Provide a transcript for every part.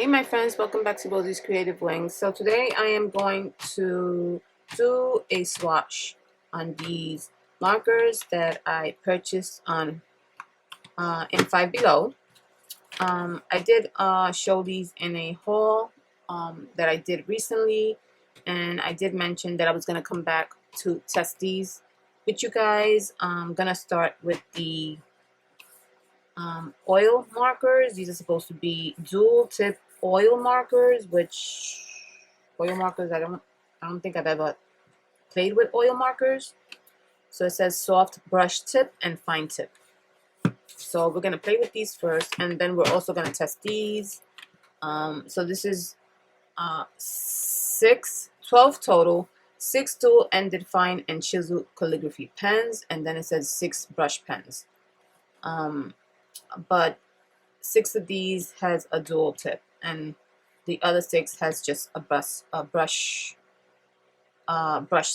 Hey my friends, welcome back to Rosiescreativewings. So today I am going to do a swatch on these markers that I purchased on in Five Below. I did show these in a haul that I did recently, and I did mention that I was going to come back to test these with you guys. I'm going to start with the oil markers. These are supposed to be dual tip oil markers, which oil markers I don't think I've ever played with oil markers. So it says soft brush tip and fine tip. So we're gonna play with these first, and then we're also gonna test these. So this is 12 total, 6 dual ended fine and chisel calligraphy pens, and then it says 6 brush pens. But 6 of these has a dual tip, and the other 6 has just a brush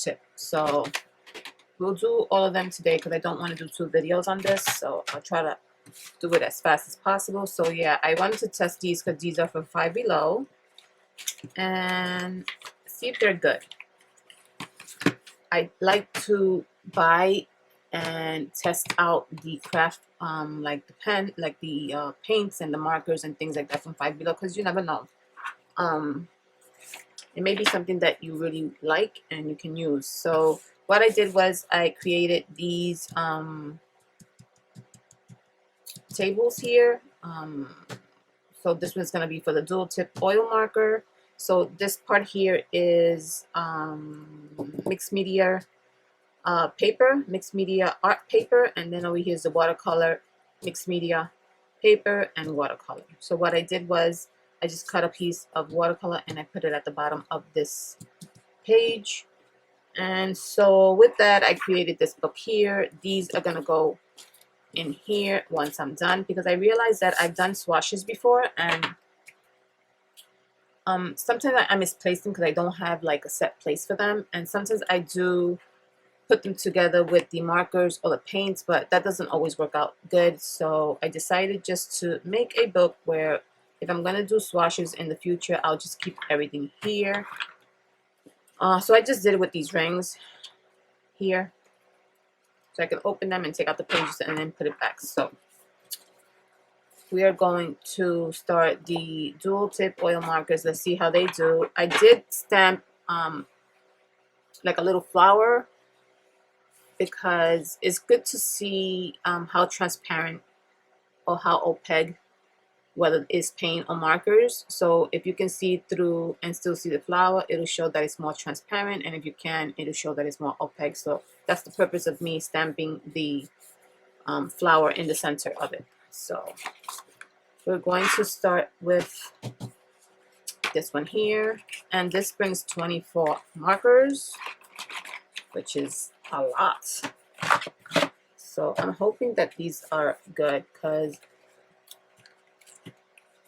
tip. So we'll do all of them today because I don't want to do 2 videos on this, so I'll try to do it as fast as possible. So yeah, I wanted to test these because these are from Five Below and see if they're good. I like to buy and test out the craft, like the pen, like the paints and the markers and things like that from Five Below, because you never know. It may be something that you really like and you can use. So what I did was I created these tables here. So this one's going to be for the dual tip oil marker. So this part here is Mixedmediaart paper, Mixedmediaart paper, and then over here is the watercolor Mixedmedia paper and watercolor. So what I did was I just cut a piece of watercolor and I put it at the bottom of this page. And so with that, I created this book here. These are gonna go in here once I'm done, because I realized that I've done swatches before, and sometimes I misplace them because I don't have like a set place for them, and sometimes I do put them together with the markers or the paints, but that doesn't always work out good. So I decided just to make a book where if I'm gonna do swatches in the future, I'll just keep everything here. So I just did it with these rings here, so I can open them and take out the pages and then put it back. So we are going to start the dual tip oil markers. Let's see how they do. I did stamp like a little flower, because it's good to see how transparent or how opaque, whether it's paint or markers. So if you can see through and still see the flower, it'll show that it's more transparent, and if you can, it'll show that it's more opaque. So that's the purpose of me stamping the flower in the center of it. So we're going to start with this one here, and this brings 24 markers, which is a lot. So I'm hoping that these are good, because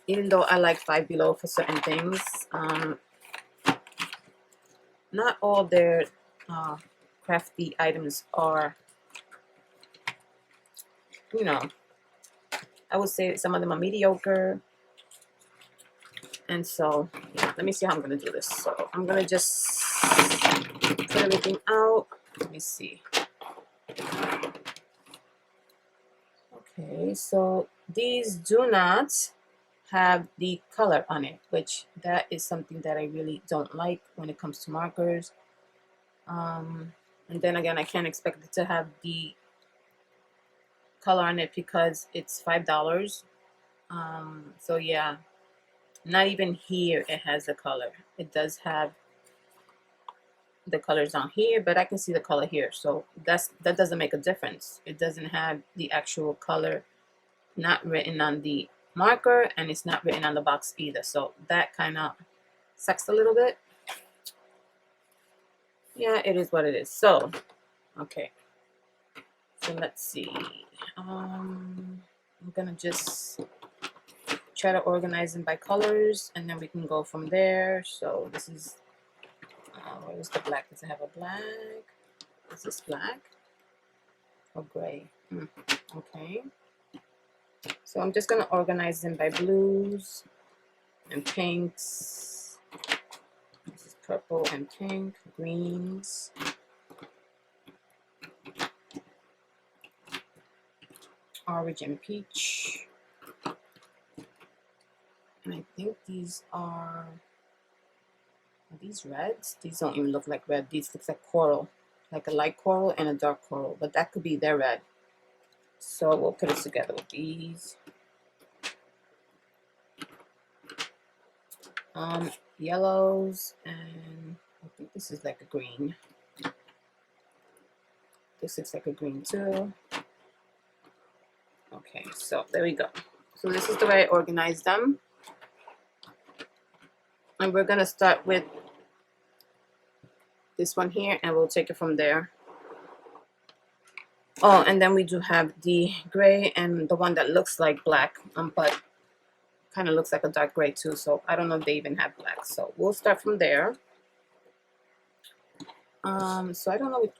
even though I like Five Below for certain things, not all their crafty items are, you know, I would say some of them are mediocre. And so yeah, let me see how I'm going to do this. So I'm going to just put everything out. Let me see. Okay, so these do not have the color on it, which that is something that I really don't like when it comes to markers. And then again, I can't expect it to have the color on it because it's $5. So yeah, not even here it has the color. It does have the colors on here, but I can see the color here, so that doesn't make a difference. It doesn't have the actual color not written on the marker, and it's not written on the box either, so that kind of sucks a little bit. Yeah, it is what it is. So okay, so let's see. I'm gonna just try to organize them by colors, and then we can go from there. So this is where is the black? Does it have a black? Is this black or gray? Okay, so I'm just gonna organize them by blues, and pinks. This is purple and pink, greens. Orange and peach. And I think these are these reds? These don't even look like red. These look like coral, like a light coral and a dark coral, but that could be their red. So we'll put it together with these. Yellows, and I think this is like a green. This looks like a green too. Okay, so there we go. So this is the way I organize them. And we're gonna start with this one here, and we'll take it from there. Oh, and then we do have the gray and the one that looks like black, but kind of looks like a dark gray too. So I don't know if they even have black. So we'll start from there. So I don't know which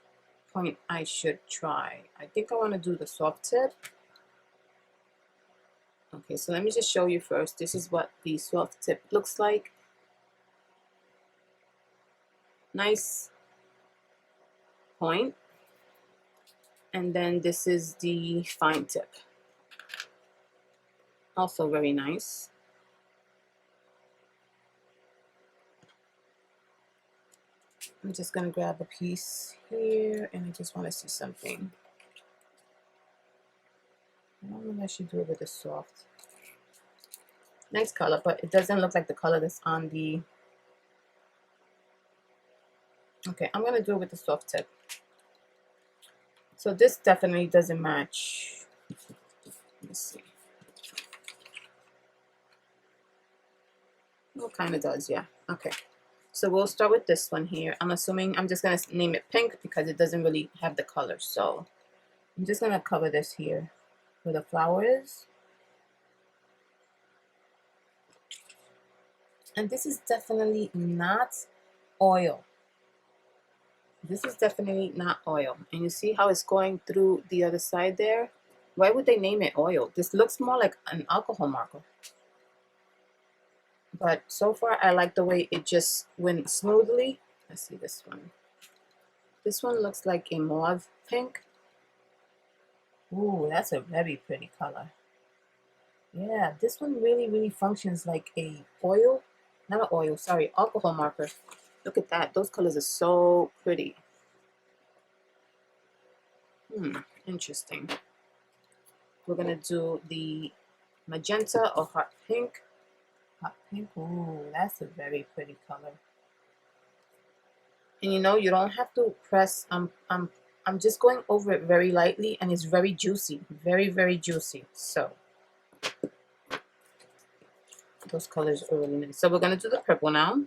point I should try. I think I want to do the soft tip. Okay, so let me just show you first. This is what the soft tip looks like. Nice point. And then this is the fine tip. Also very nice. I'm just gonna grab a piece here, and I just want to see something. I don't know if I should do it with the soft. Nice color, but it doesn't look like the color that's on the... Okay, I'm gonna do it with the soft tip. So this definitely doesn't match. Let's see. Well, kind of does, yeah. Okay. So we'll start with this one here. I'm assuming I'm just gonna name it pink because it doesn't really have the color. So I'm just gonna cover this here where the flower is. And this is definitely not oil. This is definitely not oil. And you see how it's going through the other side there? Why would they name it oil? This looks more like an alcohol marker. But so far, I like the way it just went smoothly. Let's see this one. This one looks like a mauve pink. Ooh, that's a very pretty color. Yeah, this one really functions like a oil. Not an oil, sorry, alcohol marker. Look at that. Those colors are so pretty. Interesting. We're going to do the magenta or hot pink. Hot pink. Ooh, that's a very pretty color. And you know, you don't have to press. I'm just going over it very lightly, and it's very juicy. Very juicy. So those colors are really nice. So we're going to do the purple now.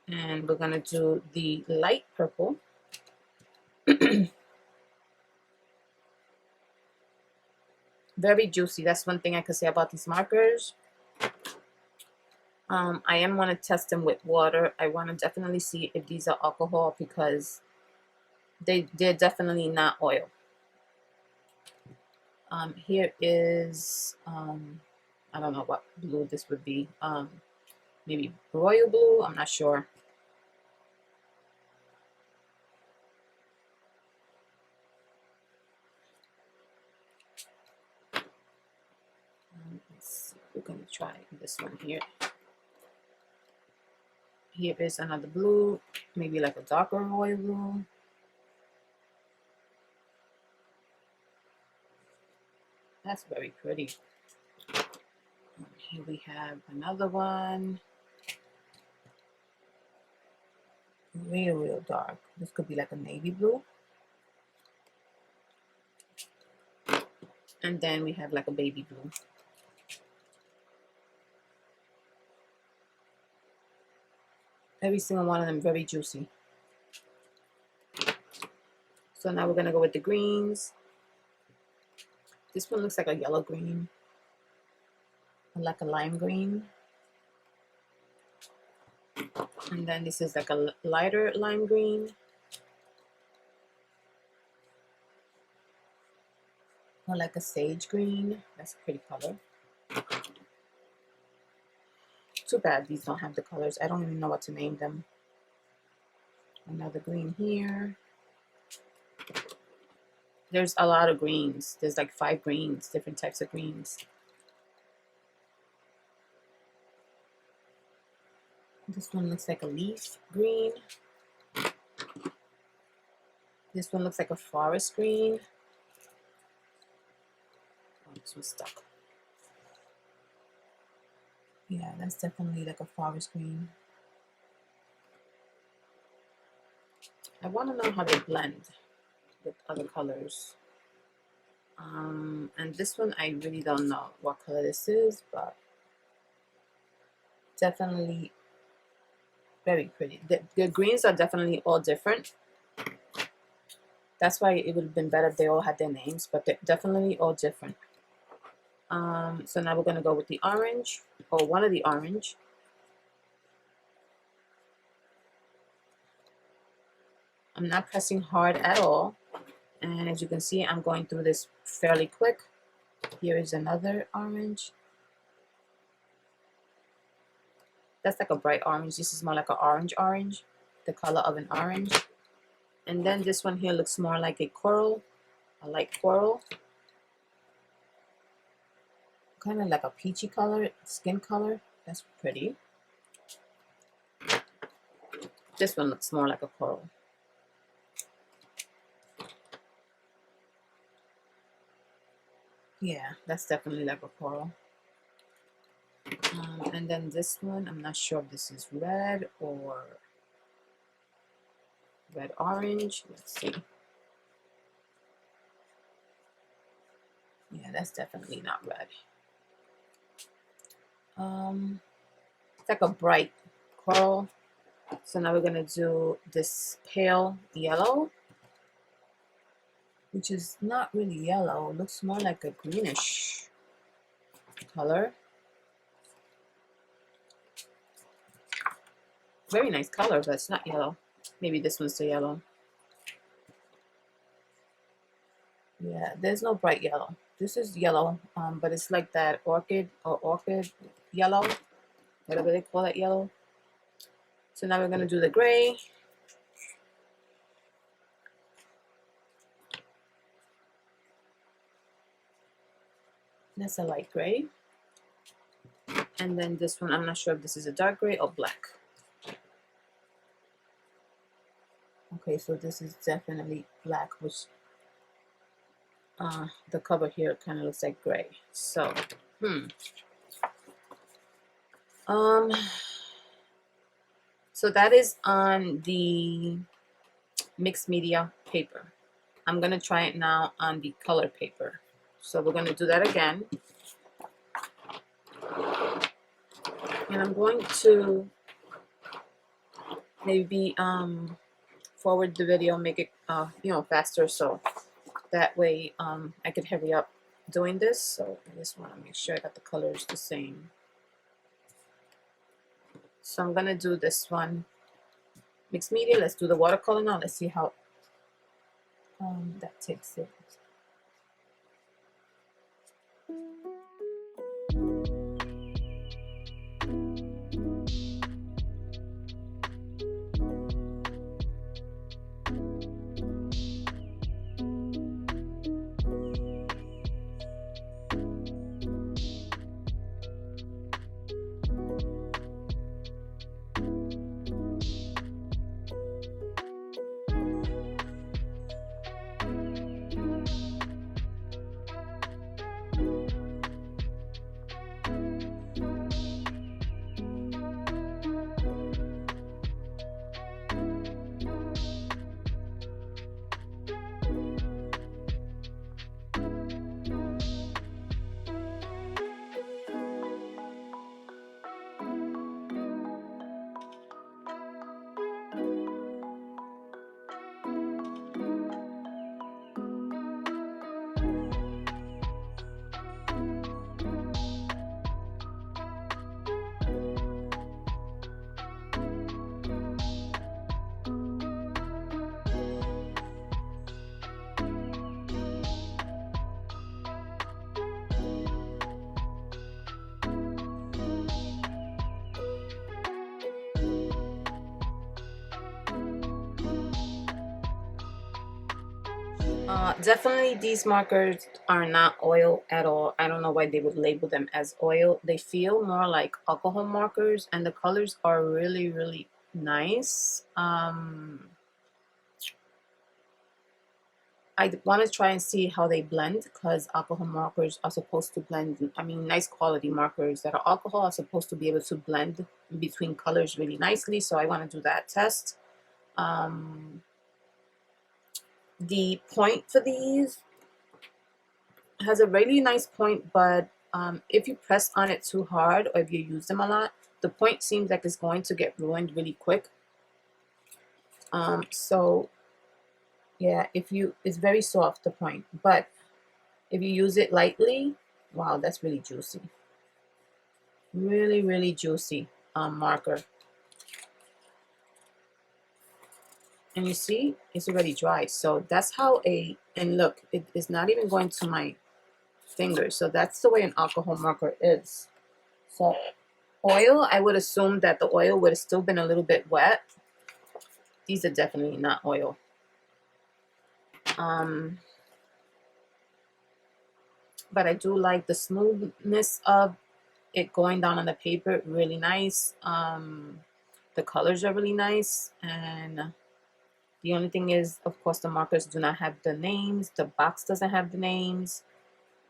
And we're going to do the light purple. Very juicy. That's one thing I could say about these markers. I am want to test them with water. I want to definitely see if these are alcohol because they're definitely not oil. Here is, I don't know what blue this would be. Maybe royal blue. I'm not sure. Let's see. We're going to try this one here. Here is another blue, maybe like a darker royal blue. That's very pretty. Here we have another one. Real dark. This could be like a navy blue. And then we have like a baby blue. Every single one of them very juicy. So now we're going to go with the greens. This one looks like a yellow green. Like a lime green. And then this is like a lighter lime green. More like a sage green. That's a pretty color. Too bad these don't have the colors. I don't even know what to name them. Another green here. There's a lot of greens. There's like 5 greens, different types of greens. This one looks like a leaf green. This one looks like a forest green. Oh, this one's stuck. Yeah, that's definitely like a forest green. I want to know how they blend with other colors. And this one, I really don't know what color this is, but definitely very pretty. The greens are definitely all different. That's why it would have been better if they all had their names, but they're definitely all different. So now we're going to go with the orange, or one of the orange. I'm not pressing hard at all. And as you can see, I'm going through this fairly quick. Here is another orange. That's like a bright orange. This is more like an orange, the color of an orange. And then this one here looks more like a coral, a light coral. Kind of like a peachy color, skin color. That's pretty. This one looks more like a coral. Yeah, that's definitely like a coral. And then this one, I'm not sure if this is red or red orange. Let's see. Yeah, that's definitely not red. It's like a bright coral. So now we're gonna do this pale yellow, which is not really yellow. It looks more like a greenish color. Very nice color, but it's not yellow. Maybe this one's the yellow. Yeah, there's no bright yellow. This is yellow, but it's like that orchid or orchid yellow, whatever they call that yellow. So now we're gonna do the gray. That's a light gray. And then this one, I'm not sure if this is a dark gray or black. Okay, so this is definitely black, which the cover here kind of looks like gray. So, so that is on the mixed media paper. I'm gonna try it now on the color paper. So we're gonna do that again. And I'm going to maybe forward the video, make it faster, so that way I could hurry up doing this. So I just want to make sure I got the colors the same. So I'm gonna do this one, mixed media. Let's do the watercolor now. Let's see how that takes it. Definitely these markers are not oil at all. I don't know why they would label them as oil. They feel more like alcohol markers, and the colors are really nice. I want to try and see how they blend, because alcohol markers are supposed to blend. I mean, nice quality markers that are alcohol are supposed to be able to blend between colors really nicely. So I want to do that test. The point for these has a really nice point, but if you press on it too hard, or if you use them a lot, the point seems like it's going to get ruined really quick. So yeah, it's very soft, the point, but if you use it lightly, wow, that's really juicy. Really juicy marker. And you see, it's already dried. So that's how and look, it is not even going to my fingers. So that's the way an alcohol marker is. So oil, I would assume that the oil would have still been a little bit wet. These are definitely not oil. But I do like the smoothness of it going down on the paper. Really nice. The colors are really nice, and the only thing is, of course, the markers do not have the names. The box doesn't have the names.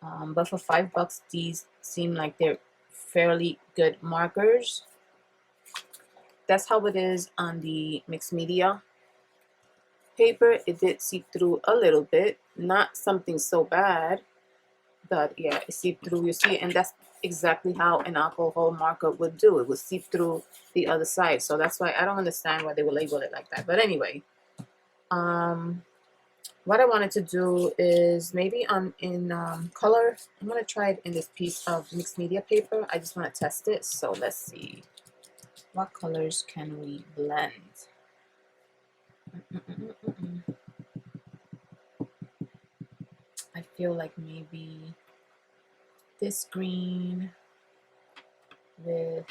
But for $5, these seem like they're fairly good markers. That's how it is on the mixed media paper. It did seep through a little bit, not something so bad, but yeah, it seeped through. You see, and that's exactly how an alcohol marker would do. It would seep through the other side. So that's why I don't understand why they would label it like that. But anyway, what I wanted to do is maybe in color. I'm gonna try it in this piece of mixed media paper. I just want to test it. So let's see, what colors can we blend? I feel like maybe this green with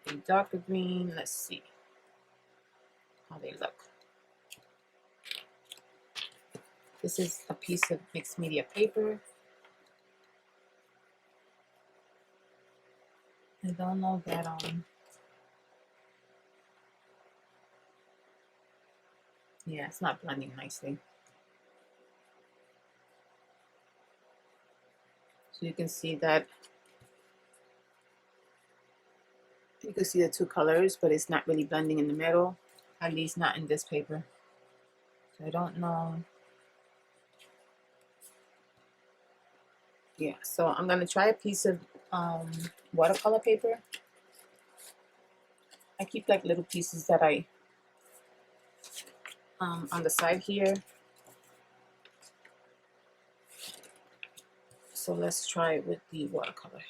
a darker green. Let's see how they look. This is a piece of mixed media paper. I don't know that yeah, it's not blending nicely. So you can see that you can see the two colors, but it's not really blending in the middle, at least not in this paper. So I don't know. Yeah, so I'm gonna try a piece of watercolor paper. I keep like little pieces that I on the side here. So let's try it with the watercolor.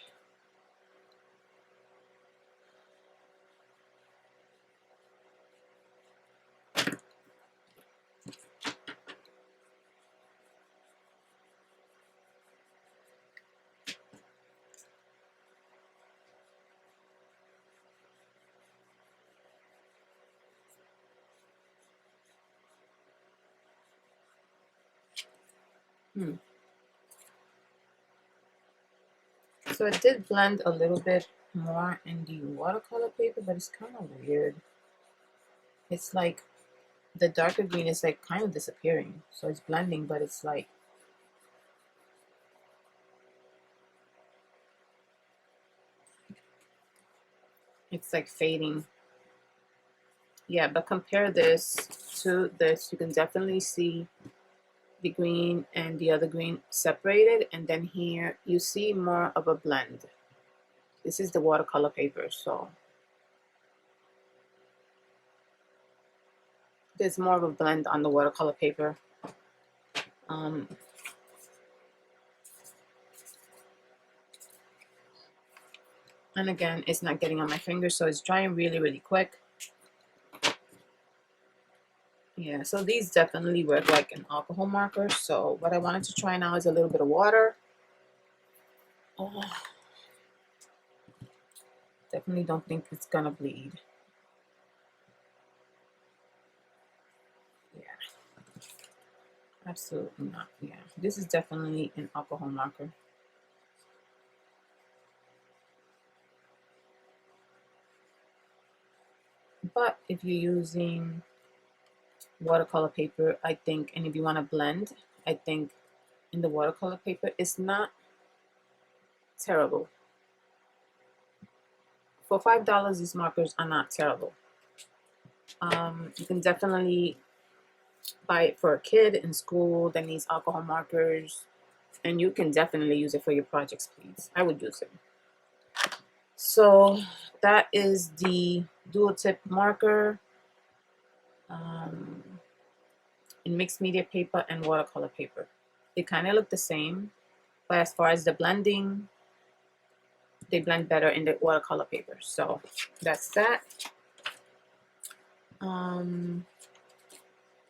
So it did blend a little bit more in the watercolor paper, but it's kind of weird. It's like the darker green is like kind of disappearing. So it's blending, but it's like fading. Yeah, but compare this to this, you can definitely see the green and the other green separated, and then here you see more of a blend. This is the watercolor paper, so there's more of a blend on the watercolor paper. And again, it's not getting on my fingers, so it's drying really quick. Yeah, so these definitely work like an alcohol marker. So what I wanted to try now is a little bit of water. Oh, definitely don't think it's gonna bleed. Yeah, Absolutely not. Yeah, this is definitely an alcohol marker. But if you're using watercolor paper, I think, and if you want to blend, I think in the watercolor paper, it's not terrible. For $5, these markers are not terrible. You can definitely buy it for a kid in school that needs alcohol markers, and you can definitely use it for your projects, please. I would use it. So that is the dual tip marker in mixed media paper and watercolor paper. They kind of look the same, but as far as the blending, they blend better in the watercolor paper. So that's that.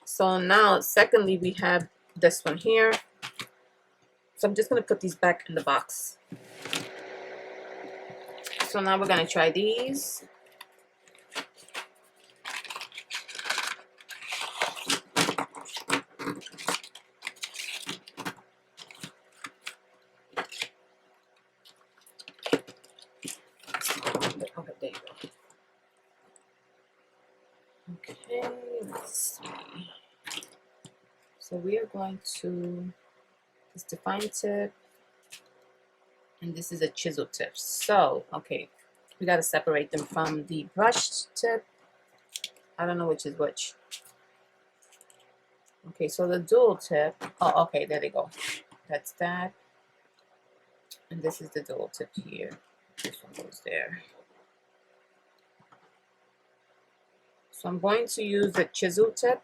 So now, secondly, we have this one here. So I'm just going to put these back in the box. So now we're going to try these. Okay, there you go. Okay, let's see. So we are going to, this define tip, and this is a chisel tip. So, okay, we got to separate them from the brushed tip. I don't know which is which. Okay, so the dual tip, oh, okay, there they go. That's that. And this is the dual tip here. This one goes there. So I'm going to use the chisel tip,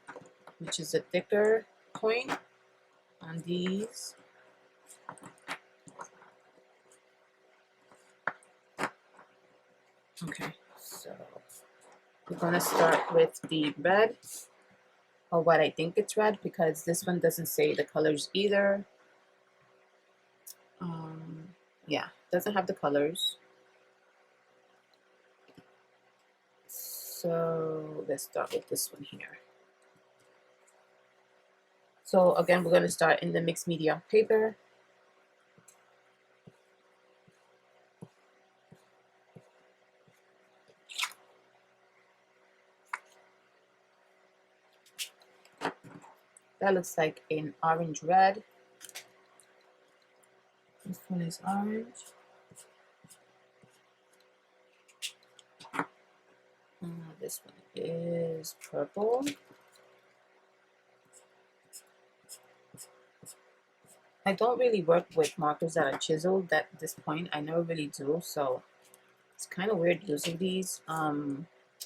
which is a thicker point on these. Okay, so we're gonna start with the red, or what I think it's red, because this one doesn't say the colors either. Yeah, doesn't have the colors. So let's start with this one here. So again, we're gonna start in the mixed media paper. That looks like an orange red. This one is orange. This one is purple. I don't really work with markers that are chiseled at this point. I never really do, so it's kind of weird using these.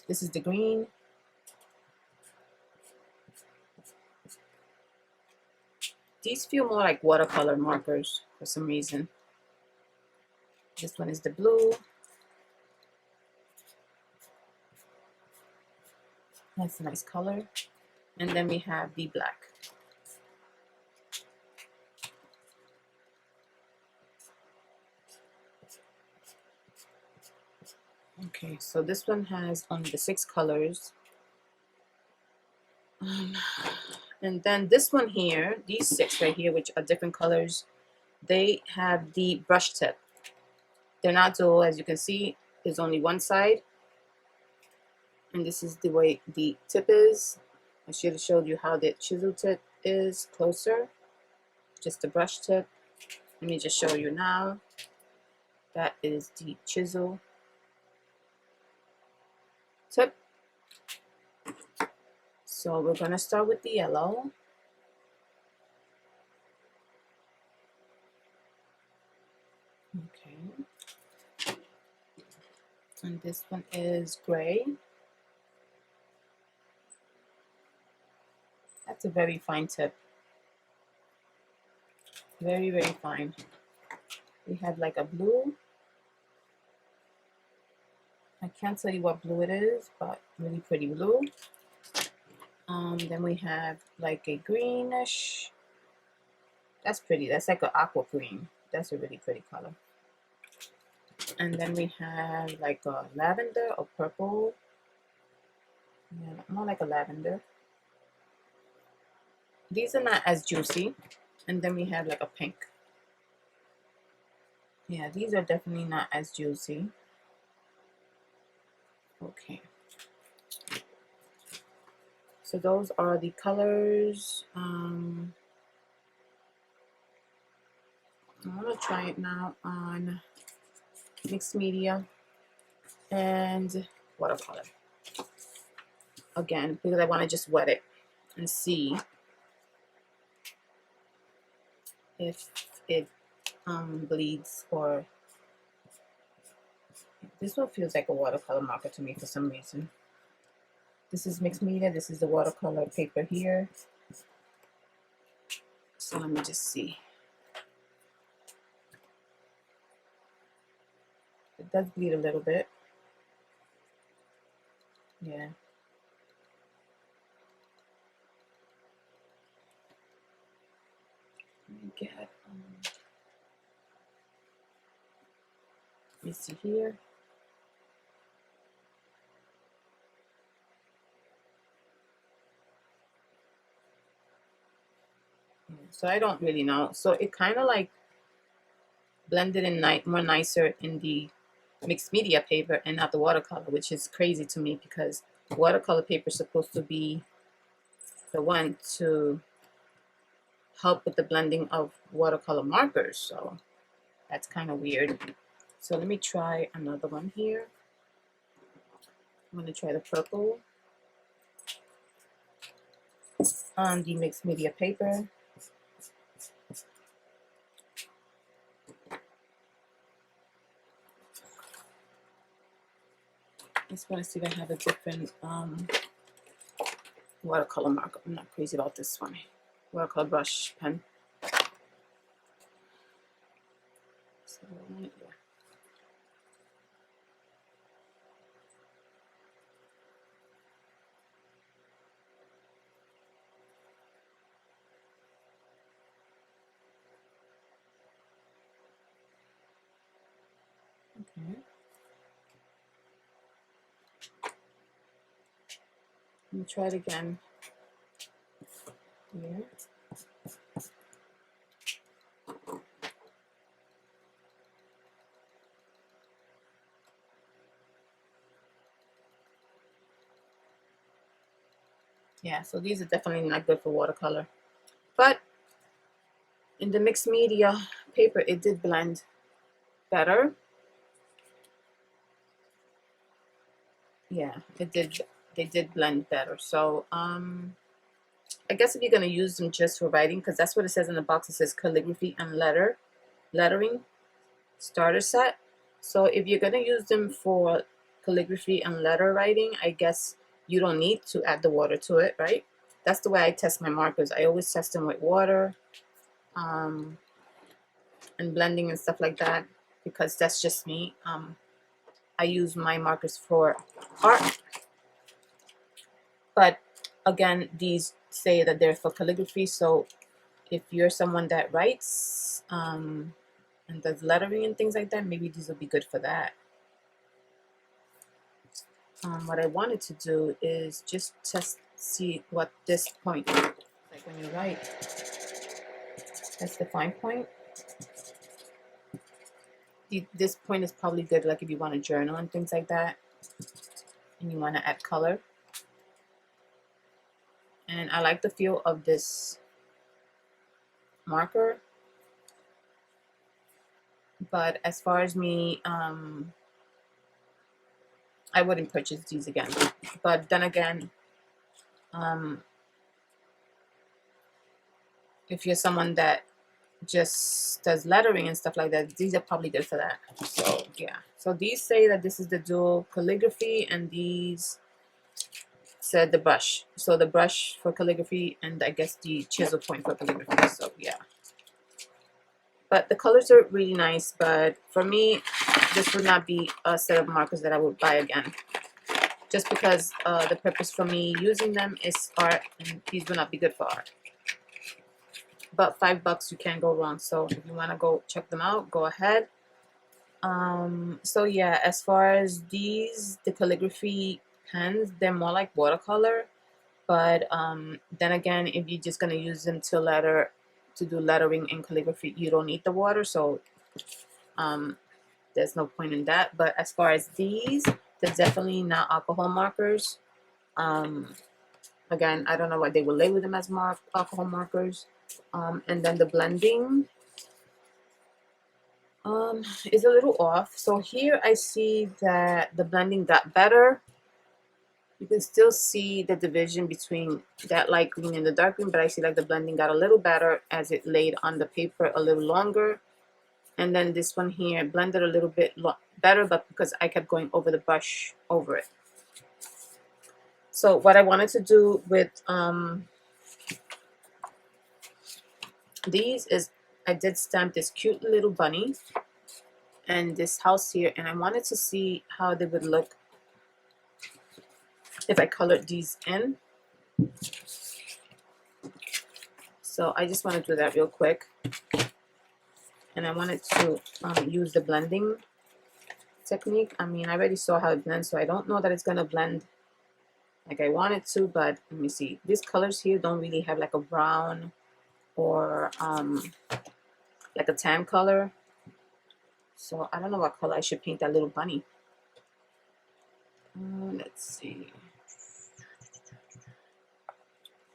This is the green. These feel more like watercolor markers for some reason. This one is the blue. That's a nice color. And then we have the black. Okay, so this one has only the 6 colors. And then this one here, these 6 right here, which are different colors, they have the brush tip. They're not dual, as you can see. There's only one side. And this is the way the tip is. I should have showed you how the chisel tip is closer. Just the brush tip. Let me just show you now. That is the chisel tip. So we're going to start with the yellow. Okay. And this one is gray. That's a very fine tip. Very, very fine. We have like a blue. I can't tell you what blue it is, but really pretty blue. Then we have like a greenish. That's pretty. That's like an aqua green. That's a really pretty color. And then we have like a lavender or purple. Yeah, more like a lavender. These are not as juicy. And then we have like a pink. Yeah, these are definitely not as juicy. Okay. So those are the colors. I'm gonna try it now on mixed media and watercolor. Again, because I want to just wet it and see if it bleeds, or this one feels like a watercolor marker to me for some reason. This is mixed media. This is the watercolor paper here. So let me just see. It does bleed a little bit. Yeah. Let me get, let me see here. So I don't really know. So it kind of like blended in more nicer in the mixed media paper and not the watercolor, which is crazy to me because watercolor paper is supposed to be the one to help with the blending of watercolor markers. So that's kind of weird. So let me try another one here. I'm going to try the purple on the mixed media paper. I just want to see if I have a different watercolor marker. I'm not crazy about this one. Watercolor brush pen. So, yeah. Okay. Let me try it again here. Yeah, so these are definitely not good for watercolor. But in the mixed media paper, it did blend better. Yeah, it did. They did blend better. So I guess if you're gonna use them just for writing, because that's what it says in the box. It says calligraphy and lettering starter set. So if you're gonna use them for calligraphy and letter writing, I guess you don't need to add the water to it, right? That's the way I test my markers. I always test them with water and blending and stuff like that, because that's just me. I use my markers for art, but again, these say that they're for calligraphy. So if you're someone that writes and does lettering and things like that, maybe these will be good for that. What I wanted to do is just see what this point, like when you write, that's the fine point. This point is probably good, like if you want to journal and things like that, and you want to add color. And I like the feel of this marker. But as far as me, I wouldn't purchase these again. But then again, if you're someone that just does lettering and stuff like that, these are probably good for that. So yeah, so these say that this is the dual calligraphy, and these said the brush. So the brush for calligraphy, and I guess the chisel point for calligraphy. So yeah, but the colors are really nice. But for me, this would not be a set of markers that I would buy again, just because the purpose for me using them is art, and these will not be good for art. But $5, you can't go wrong. So if you want to go check them out, go ahead. So yeah, as far as these, the calligraphy pens, they're more like watercolor, But then again, if you're just gonna use them to do lettering and calligraphy, you don't need the water, so there's no point in that. But as far as these, they're definitely not alcohol markers. Again, I don't know why they would label them as alcohol markers. And then the blending is a little off. So here I see that the blending got better. You can still see the division between that light green and the dark green, but I see like the blending got a little better as it laid on the paper a little longer. And then this one here blended a little bit better, but because I kept going over the brush over it. So what I wanted to do with these is I did stamp this cute little bunny and this house here, and I wanted to see how they would look if I colored these in. So I just want to do that real quick. And I wanted to use the blending technique. I mean, I already saw how it blends, so I don't know that it's going to blend like I want it to, but let me see. These colors here don't really have like a brown or like a tan color. So I don't know what color I should paint that little bunny. Let's see.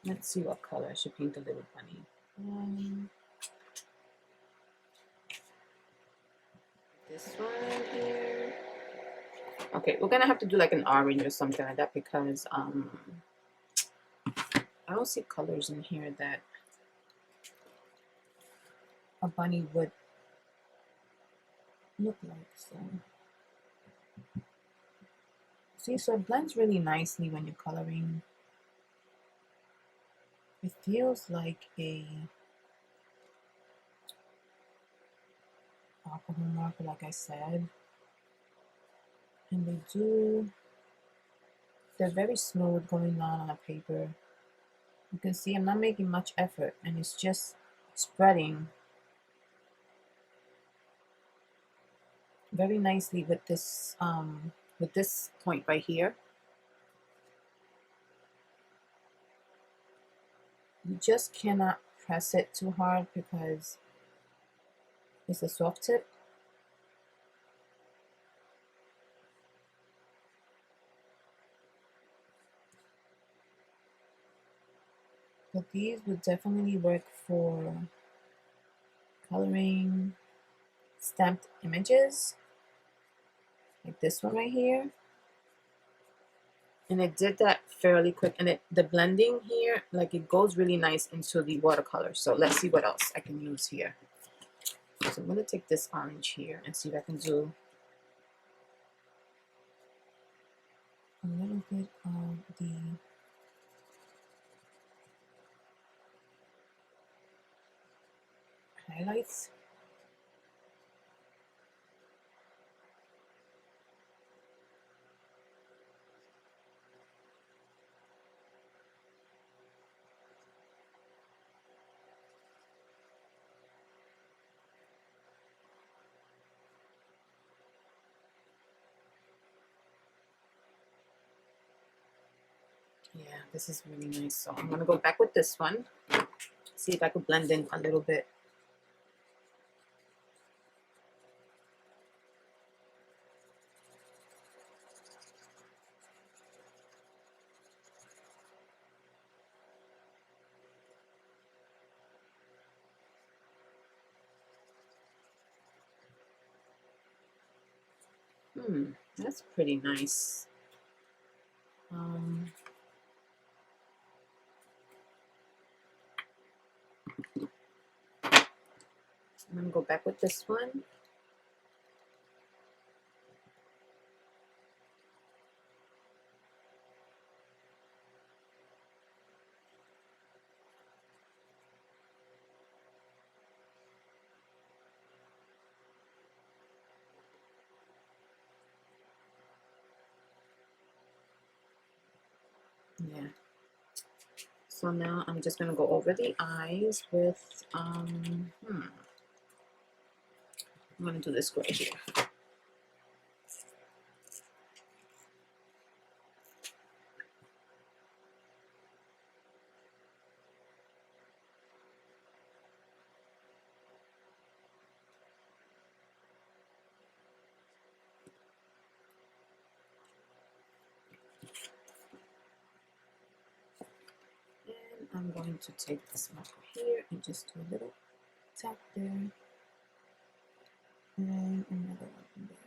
Let's see what color I should paint the little bunny. This one here. Okay, we're gonna have to do like an orange or something like that because I don't see colors in here that a bunny would look like. So see, so it blends really nicely when you're coloring. It feels like a alcohol marker, like I said. And they're very smooth going on a paper. You can see I'm not making much effort, and it's just spreading very nicely with this point right here. You just cannot press it too hard because it's a soft tip. But these would definitely work for coloring stamped images, like this one right here. And it did that fairly quick, and the blending here, like it goes really nice into the watercolor. So let's see what else I can use here. So I'm going to take this orange here and see if I can do a little bit of the highlights. Yeah, this is really nice. So I'm going to go back with this one, see if I could blend in a little bit. That's pretty nice. I'm going to go back with this one. Yeah. So now I'm just going to go over the eyes with, I'm going to do this gray here. I'm going to take this marker here and just do a little tap there, and another one there.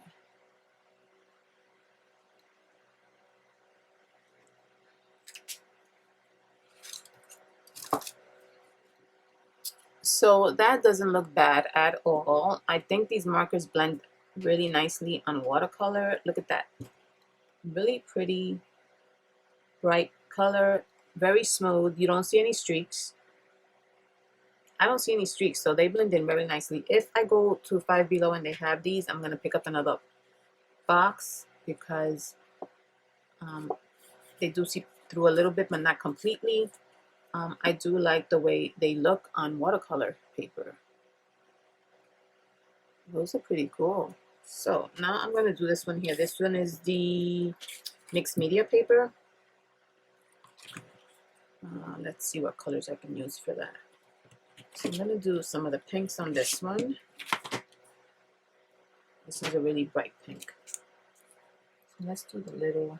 So that doesn't look bad at all. I think these markers blend really nicely on watercolor. Look at that. Really pretty, bright color, very smooth. You don't see any streaks. I don't see any streaks, so they blend in very nicely. If I go to Five Below and they have these, I'm going to pick up another box because they do see through a little bit, but not completely. I do like the way they look on watercolor paper. Those are pretty cool. So now I'm going to do this one here. This one is the mixed media paper. Let's see what colors I can use for that. So I'm going to do some of the pinks on this one. This is a really bright pink. So let's do the little...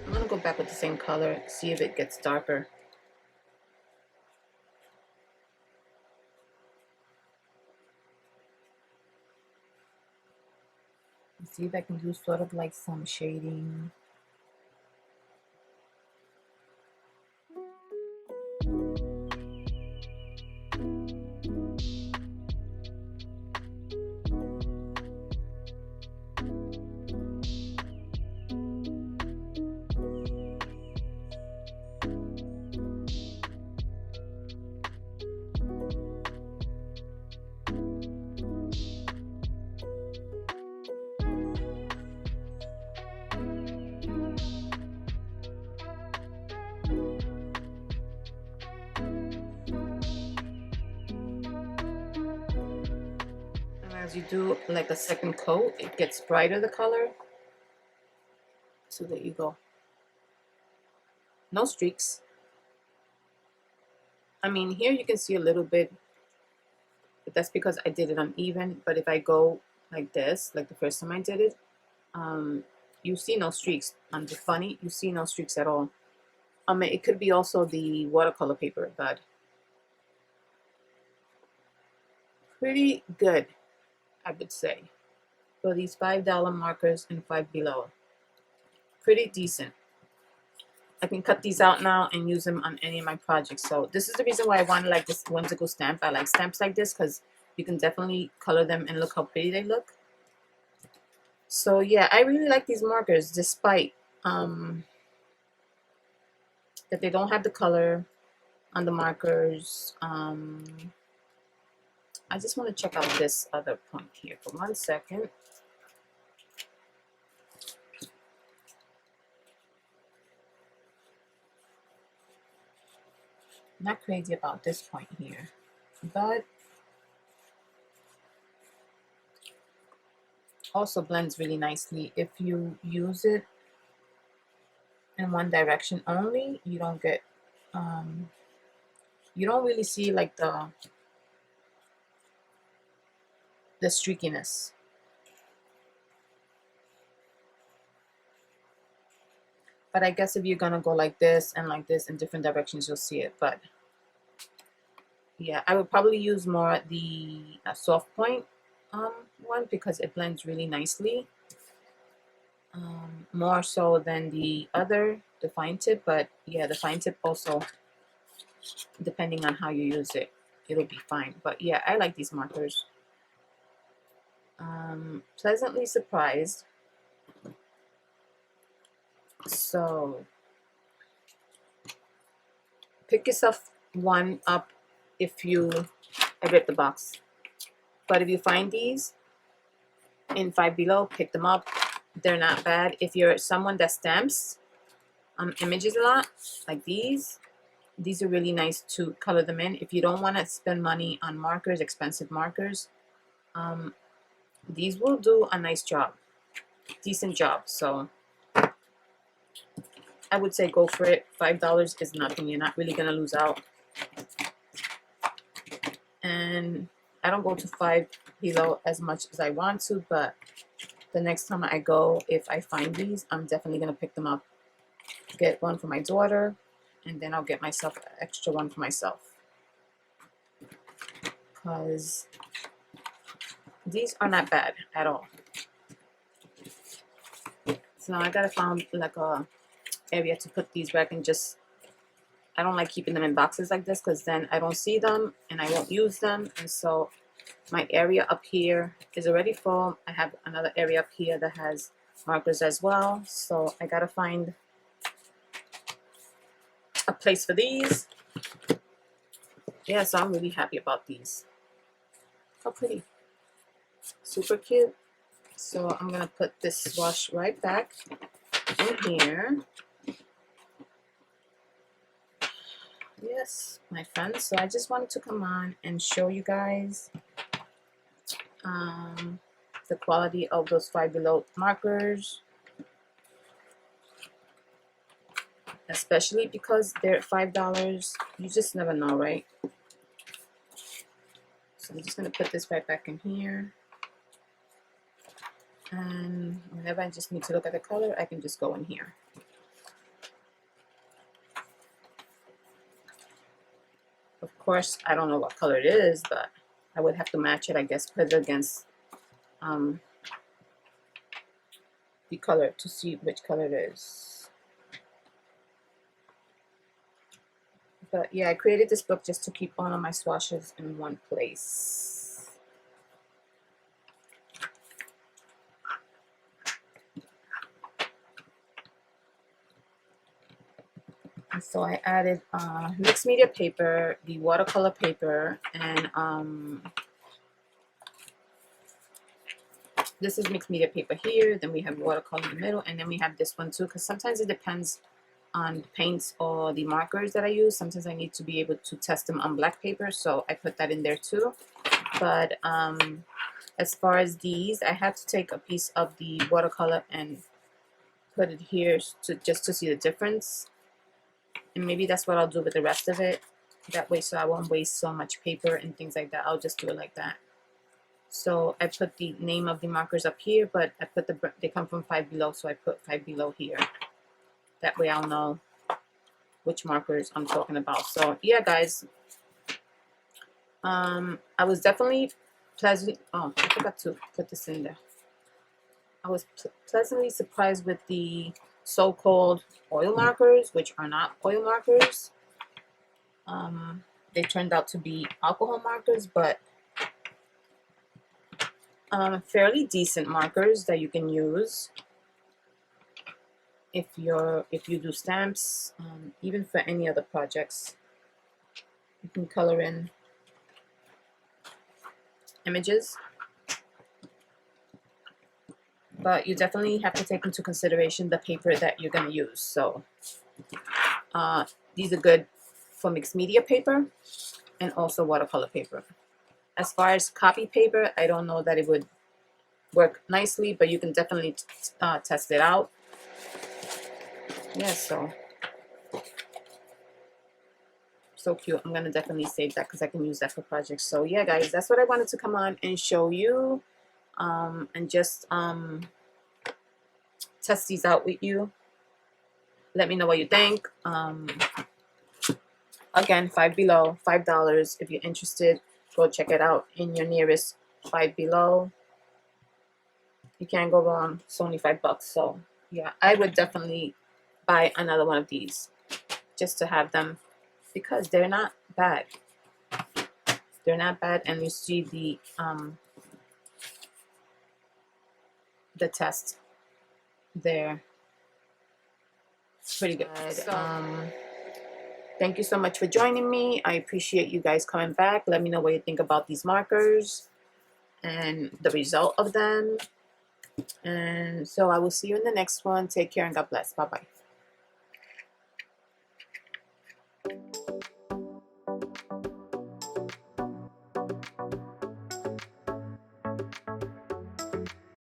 I'm going to go back with the same color, see if it gets darker. See if I can do sort of like some shading. As you do like a second coat, it gets brighter, the color. So there you go. No streaks. I mean, here you can see a little bit, but that's because I did it uneven. But if I go like this, like the first time I did it, you see no streaks. On the funny, you see no streaks at all. It could be also the watercolor paper, but pretty good, I would say, for these $5 markers and Five Below. Pretty decent. I can cut these out now and use them on any of my projects. So this is the reason why I wanted like this whimsical stamp. I like stamps like this because you can definitely color them and look how pretty they look. So yeah, I really like these markers despite that they don't have the color on the markers. I just want to check out this other point here for 1 second. Not crazy about this point here, but also blends really nicely. If you use it in one direction only, you don't get you don't really see like the streakiness. But I guess if you're gonna go like this and like this in different directions, you'll see it. But yeah, I would probably use more the soft point one because it blends really nicely. More so than the other, the fine tip. But yeah, the fine tip also, depending on how you use it, it'll be fine. But yeah, I like these markers. Pleasantly surprised. So pick yourself one up if you, I ripped the box. But if you find these in Five Below, pick them up. They're not bad. If you're someone that stamps images a lot, like these are really nice to color them in. If you don't want to spend money on markers, expensive markers, these will do a nice job, decent job. So I would say go for it. $5 is nothing. You're not really gonna lose out. And I don't go to Five Below as much as I want to, but the next time I go, if I find these, I'm definitely gonna pick them up. Get one for my daughter, and then I'll get myself an extra one for myself, because these are not bad at all. So now I gotta find like a area to put these where I can just, I don't like keeping them in boxes like this because then I don't see them and I won't use them. And so my area up here is already full. I have another area up here that has markers as well. So I gotta find a place for these. Yeah, so I'm really happy about these. How pretty. Super cute. So I'm gonna put this swatch right back in here. Yes, my friends. So I just wanted to come on and show you guys the quality of those Five Below markers, especially because they're $5. You just never know, right? So I'm just gonna put this right back in here, and whenever I just need to look at the color, I can just go in here. Of course, I don't know what color it is, but I would have to match it, I guess, put it against the color to see which color it is. But yeah, I created this book just to keep all of my swatches in one place. And so I added mixed media paper, the watercolor paper, and this is mixed media paper here. Then we have watercolor in the middle, and then we have this one too, because sometimes it depends on the paints or the markers that I use. Sometimes I need to be able to test them on black paper, so I put that in there too. But as far as these, I have to take a piece of the watercolor and put it here just to see the difference. And maybe that's what I'll do with the rest of it. That way, so I won't waste so much paper and things like that. I'll just do it like that. So I put the name of the markers up here, but I put they come from Five Below, so I put Five Below here. That way I'll know which markers I'm talking about. So yeah, guys, I was definitely pleasant. Oh, I forgot to put this in there. I was pleasantly surprised with the so-called oil markers, which are not oil markers. They turned out to be alcohol markers, but fairly decent markers that you can use if you do stamps, even for any other projects. You can color in images, but you definitely have to take into consideration the paper that you're going to use. So these are good for mixed media paper and also watercolor paper. As far as copy paper, I don't know that it would work nicely, but you can definitely test it out. Yeah, so cute. I'm gonna definitely save that because I can use that for projects. So yeah, guys, that's what I wanted to come on and show you, and just test these out with you. Let me know what you think. Again, $5. If you're interested, go check it out in your nearest Five Below. You can't go wrong. It's only $5. So yeah, I would definitely buy another one of these just to have them because they're not bad. They're not bad, and you see the test there. It's pretty good. So, thank you so much for joining me. I appreciate you guys coming back. Let me know what you think about these markers and the result of them. And so I will see you in the next one. Take care and God bless. Bye-bye.